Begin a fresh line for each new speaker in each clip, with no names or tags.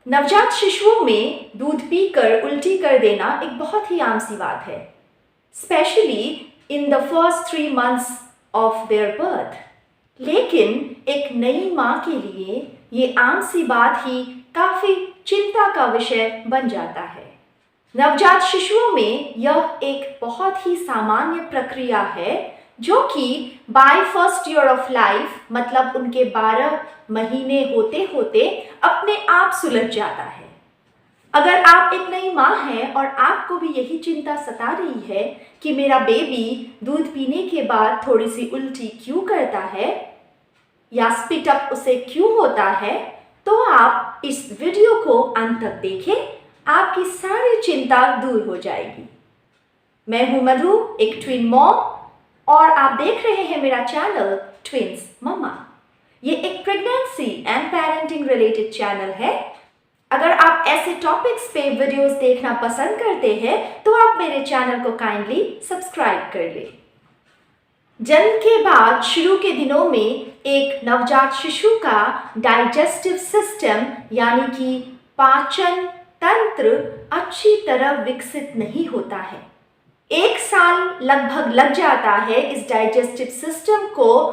नवजात शिशुओं में दूध पीकर उल्टी कर देना एक बहुत ही आम सी बात है, specially in the first 3 months of their birth. लेकिन एक नई माँ के लिए ये आम सी बात ही काफी चिंता का विषय बन जाता है। नवजात शिशुओं में यह एक बहुत ही सामान्य प्रक्रिया है जो कि by first year of life मतलब उनके 12 महीने होते होते अपने आप सुलझ जाता है। अगर आप एक नई माँ हैं और आपको भी यही चिंता सता रही है कि मेरा बेबी दूध पीने के बाद थोड़ी सी उल्टी क्यों करता है या स्पिट अप उसे क्यों होता है, तो आप इस वीडियो को अंत तक देखें, आपकी सारी चिंता दूर हो जाएगी। मैं हूं मधु, एक ट्विन मॉम, और आप देख रहे हैं मेरा चैनल ट्विंस मम्मा। ये एक pregnancy and parenting related channel है। अगर आप ऐसे टॉपिक्स पे वीडियोस देखना पसंद करते हैं तो आप मेरे चैनल को काइंडली सब्सक्राइब कर लें। जन्म के बाद शुरू के दिनों में एक नवजात शिशु का डाइजेस्टिव सिस्टम यानी कि पाचन तंत्र अच्छी तरह विकसित नहीं होता है। 1 साल लगभग लग जाता है इस डाइजेस्टिव सिस्टम को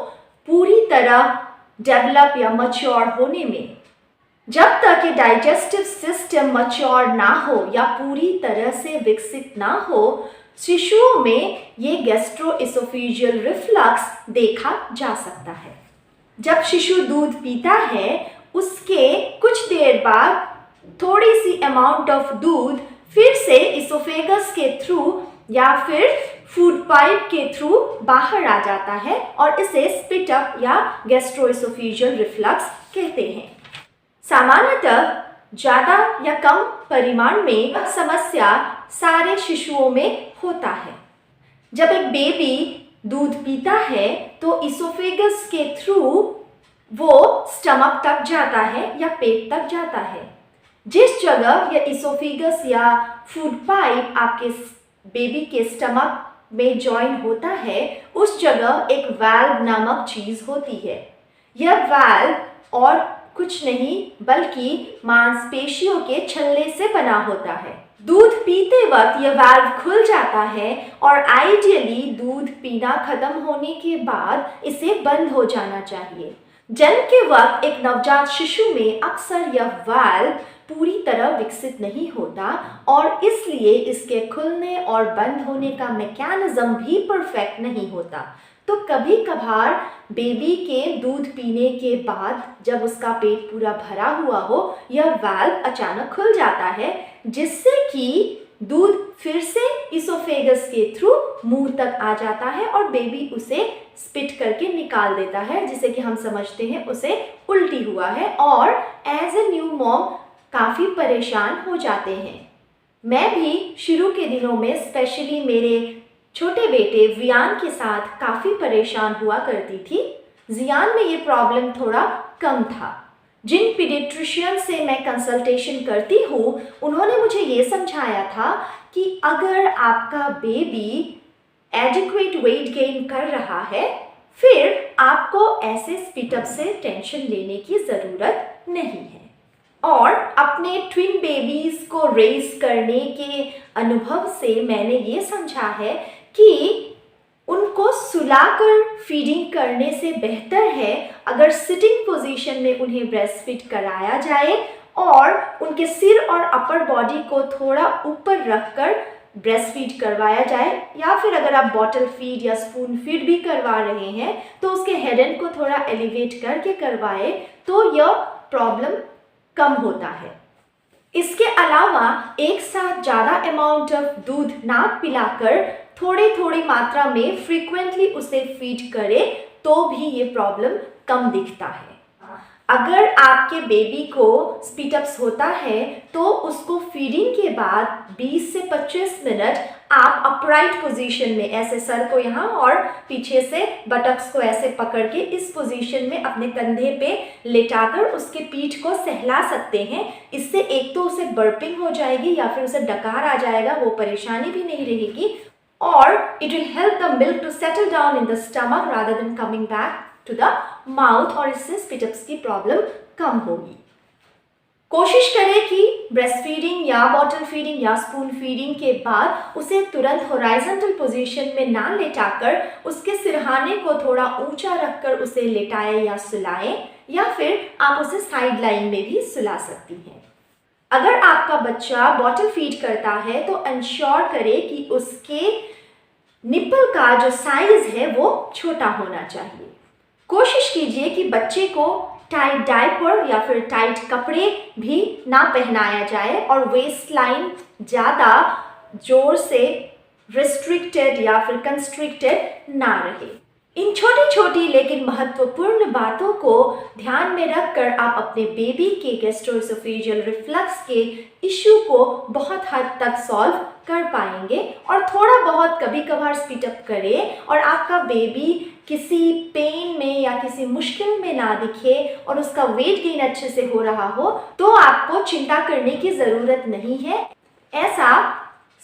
पूरी तरह डेवलप या मैच्योर होने में। जब तक ये डाइजेस्टिव सिस्टम मैच्योर ना हो या पूरी तरह से विकसित ना हो, शिशुओं में ये गैस्ट्रोइसोफेजियल रिफ्लक्स देखा जा सकता है। जब शिशु दूध पीता है उसके कुछ देर बाद थोड़ी सी अमाउंट ऑफ दूध फिर से इसोफेगस के थ्रू या फिर फूड पाइप के थ्रू बाहर आ जाता है और इसे स्पिट अप या गैस्ट्रोइसोफेजियल रिफ्लक्स कहते हैं। सामान्यतः ज़्यादा या कम परिमाण में समस्या सारे शिशुओं में होता है। जब एक बेबी दूध पीता है तो इसोफेगस के थ्रू वो स्टमक तक जाता है या पेट तक जाता है। जिस जगह यह इसोफेगस या फूड पाइप आपके बेबी के स्टमक में जॉइन होता है उस जगह एक वाल्व नामक चीज होती है। यह वाल्व और कुछ नहीं बल्कि मांसपेशियों के छल्ले से बना होता है। दूध पीते वक्त यह वाल्व खुल जाता है और आइडियली दूध पीना खत्म होने के बाद इसे बंद हो जाना चाहिए। जन्म के वक्त एक नवजात शिशु में अक्सर यह वाल्व पूरी तरह विकसित नहीं होता और इसलिए इसके खुलने और बंद होने का मैकेनिज्म भी परफेक्ट नहीं होता। तो कभी कभार बेबी के दूध पीने के बाद जब उसका पेट पूरा भरा हुआ हो यह वाल्व अचानक खुल जाता है, जिससे कि दूध फिर से इसोफेगस के थ्रू मुंह तक आ जाता है और बेबी उसे स्पिट करके निकाल देता है, जिसे कि हम समझते हैं उसे उल्टी हुआ है और एज ए न्यू मॉम काफ़ी परेशान हो जाते हैं। मैं भी शुरू के दिनों में स्पेशली मेरे छोटे बेटे जियान के साथ काफ़ी परेशान हुआ करती थी। जियान में ये प्रॉब्लम थोड़ा कम था। जिन पीडियाट्रिशियन से मैं कंसल्टेशन करती हूँ उन्होंने मुझे ये समझाया था कि अगर आपका बेबी एडिक्वेट वेट गेन कर रहा है फिर आपको ऐसे स्पिट अप से टेंशन लेने की ज़रूरत नहीं है। और अपने ट्विन बेबीज़ को रेज करने के अनुभव से मैंने ये समझा है कि उनको सुलाकर फीडिंग करने से बेहतर है अगर सिटिंग पोजीशन में उन्हें ब्रेस्ट फीड कराया जाए और उनके सिर और अपर बॉडी को थोड़ा ऊपर रखकर ब्रेस्ट फीड करवाया जाए, या फिर अगर आप बॉटल फीड या स्पून फीड भी करवा रहे हैं तो उसके हेड एंड को थोड़ा एलिवेट करके करवाए तो यह प्रॉब्लम कम होता है। इसके अलावा एक साथ ज़्यादा अमाउंट ऑफ दूध ना पिलाकर थोड़ी थोड़ी मात्रा में फ्रीक्वेंटली उसे फीड करें तो भी ये प्रॉब्लम कम दिखता है। अगर आपके बेबी को स्पीड अप्स होता है तो उसको फीडिंग के बाद 20 से 25 मिनट आप अपराइट पोजीशन में ऐसे सर को यहाँ और पीछे से बटक्स को ऐसे पकड़ के इस पोजीशन में अपने कंधे पे लेटाकर उसके पीठ को सहला सकते हैं। इससे एक तो उसे बर्पिंग हो जाएगी या फिर उसे डकार आ जाएगा, वो परेशानी भी नहीं रहेगी, और it will help the milk to settle down in the stomach rather than coming back to the mouth, और इससे स्पिट अप्स की प्रॉब्लम कम होगी। कोशिश करें कि ब्रेस्ट फीडिंग या बॉटल फीडिंग या स्पून फीडिंग के बाद उसे तुरंत हॉरिजॉन्टल पोजीशन में ना लेटाकर उसके सिरहाने को थोड़ा ऊंचा रखकर उसे लेटाएं या सुलाएं, या फिर आप उसे साइड लाइन में भी सुला सकती हैं। अगर आपका बच्चा बॉटल फीड करता है तो इंश्योर करें कि उसके निप्पल का जो साइज है वो छोटा होना चाहिए। कोशिश कीजिए कि बच्चे को टाइट डायपर या फिर टाइट कपड़े भी ना पहनाया जाए और वेस्ट लाइन ज़्यादा जोर से रिस्ट्रिक्टेड या फिर कंस्ट्रिक्टेड ना रहे। इन छोटी छोटी लेकिन महत्वपूर्ण बातों को ध्यान में रखकर आप अपने बेबी के गैस्ट्रोएसोफेजियल रिफ्लक्स के इशू को बहुत हद तक सॉल्व कर पाएंगे और थोड़ा बहुत कभी कभार स्पीड अप करें और आपका बेबी किसी पेन में या किसी मुश्किल में ना दिखे और उसका वेट गेन अच्छे से हो रहा हो तो आपको चिंता करने की ज़रूरत नहीं है। ऐसा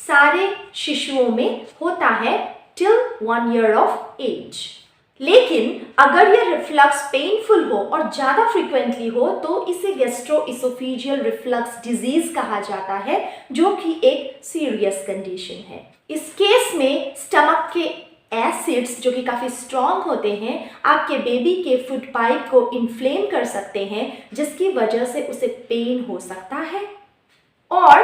सारे शिशुओं में होता है टिल 1 ईयर ऑफ एज। लेकिन अगर यह रिफ्लक्स पेनफुल हो और ज़्यादा फ्रीक्वेंटली हो तो इसे गैस्ट्रोएसोफेजियल रिफ्लक्स डिजीज कहा जाता है, जो कि एक सीरियस कंडीशन है। इस केस में स्टमक के एसिड्स जो कि काफ़ी स्ट्रॉन्ग होते हैं आपके बेबी के फूड पाइप को इन्फ्लेम कर सकते हैं, जिसकी वजह से उसे पेन हो सकता है और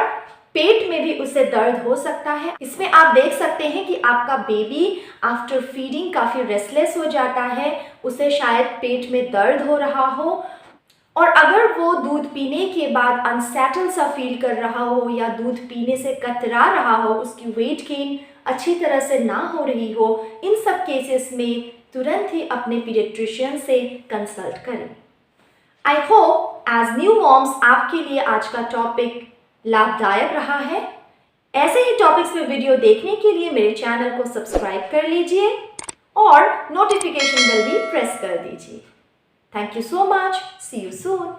पेट में भी उसे दर्द हो सकता है। इसमें आप देख सकते हैं कि आपका बेबी आफ्टर फीडिंग काफ़ी रेस्टलेस हो जाता है, उसे शायद पेट में दर्द हो रहा हो और अगर वो दूध पीने के बाद अनसेटल सा फील कर रहा हो या दूध पीने से कतरा रहा हो, उसकी वेट गेन अच्छी तरह से ना हो रही हो, इन सब केसेस में तुरंत ही अपने पीडियाट्रिशियन से कंसल्ट करें। I hope as new moms आपके लिए आज का टॉपिक लाभदायक रहा है। ऐसे ही टॉपिक्स में वीडियो देखने के लिए मेरे चैनल को सब्सक्राइब कर लीजिए और नोटिफिकेशन बेल भी प्रेस कर दीजिए। Thank you so much. See you soon.